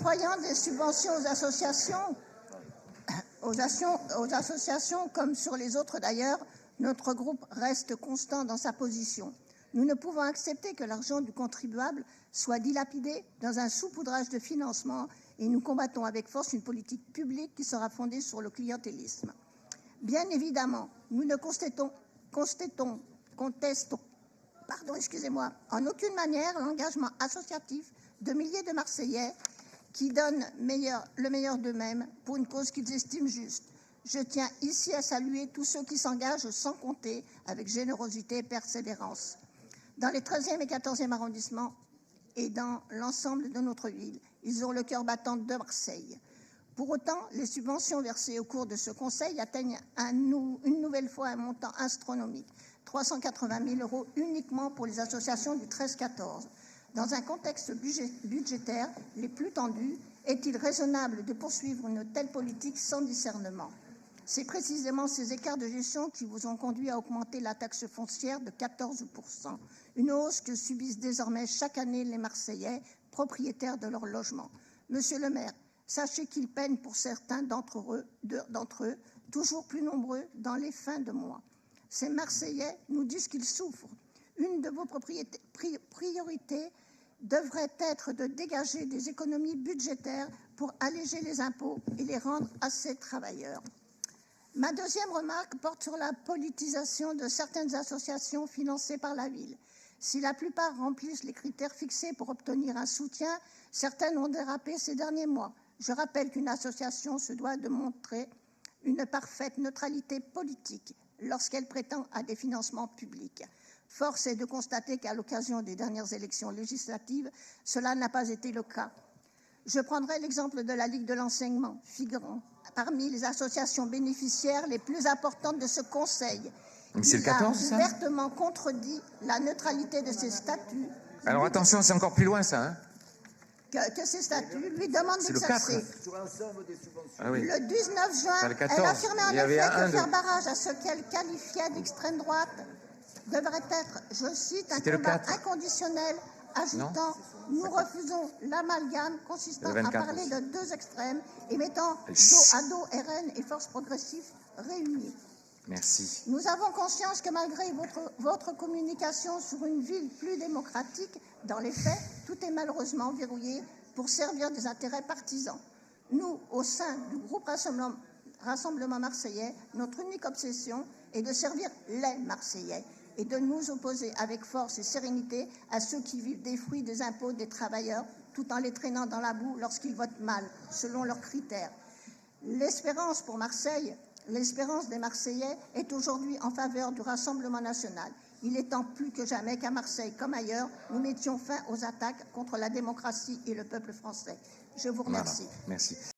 Octroyant des subventions aux associations, comme sur les autres d'ailleurs, notre groupe reste constant dans sa position. Nous ne pouvons accepter que l'argent du contribuable soit dilapidé dans un saupoudrage de financement et nous combattons avec force une politique publique qui sera fondée sur le clientélisme. Bien évidemment, nous ne contestons en aucune manière l'engagement associatif de milliers de Marseillais qui donnent le meilleur d'eux-mêmes pour une cause qu'ils estiment juste. Je tiens ici à saluer tous ceux qui s'engagent sans compter, avec générosité et persévérance. Dans les 13e et 14e arrondissements et dans l'ensemble de notre ville, ils ont le cœur battant de Marseille. Pour autant, les subventions versées au cours de ce conseil atteignent une nouvelle fois un montant astronomique, 380 000 € uniquement pour les associations du 13-14. Dans un contexte budgétaire les plus tendus, est-il raisonnable de poursuivre une telle politique sans discernement? C'est précisément ces écarts de gestion qui vous ont conduit à augmenter la taxe foncière de 14 %, une hausse que subissent désormais chaque année les Marseillais propriétaires de leur logement. Monsieur le maire, sachez qu'il peine pour certains d'entre eux, toujours plus nombreux dans les fins de mois. Ces Marseillais nous disent qu'ils souffrent. Une de vos priorités devrait être de dégager des économies budgétaires pour alléger les impôts et les rendre à ces travailleurs. Ma deuxième remarque porte sur la politisation de certaines associations financées par la ville. Si la plupart remplissent les critères fixés pour obtenir un soutien, certaines ont dérapé ces derniers mois. Je rappelle qu'une association se doit de montrer une parfaite neutralité politique lorsqu'elle prétend à des financements publics. Force est de constater qu'à l'occasion des dernières élections législatives, cela n'a pas été le cas. Je prendrai l'exemple de la Ligue de l'enseignement, figurant parmi les associations bénéficiaires les plus importantes de ce conseil. C'est le 14, ça ? Il a ouvertement contredit la neutralité de ses statuts. Alors attention, c'est encore plus loin, ça. Hein, que ces statuts lui demandent d'exercer. Ah oui. Le 19 juin, le 14, elle affirmait en effet que faire de... barrage à ce qu'elle qualifiait d'extrême droite devrait être, je cite, un combat inconditionnel, ajoutant « Nous refusons l'amalgame consistant à parler de deux extrêmes et mettant dos à dos RN et forces progressives réunies. » Merci. Nous avons conscience que malgré votre communication sur une ville plus démocratique, dans les faits, tout est malheureusement verrouillé pour servir des intérêts partisans. Nous, au sein du groupe Rassemblement Marseillais, notre unique obsession est de servir les Marseillais et de nous opposer avec force et sérénité à ceux qui vivent des fruits des impôts des travailleurs tout en les traînant dans la boue lorsqu'ils votent mal, selon leurs critères. L'espérance pour Marseille, l'espérance des Marseillais est aujourd'hui en faveur du Rassemblement national. Il est temps plus que jamais qu'à Marseille, comme ailleurs, nous mettions fin aux attaques contre la démocratie et le peuple français. Je vous remercie. Voilà. Merci.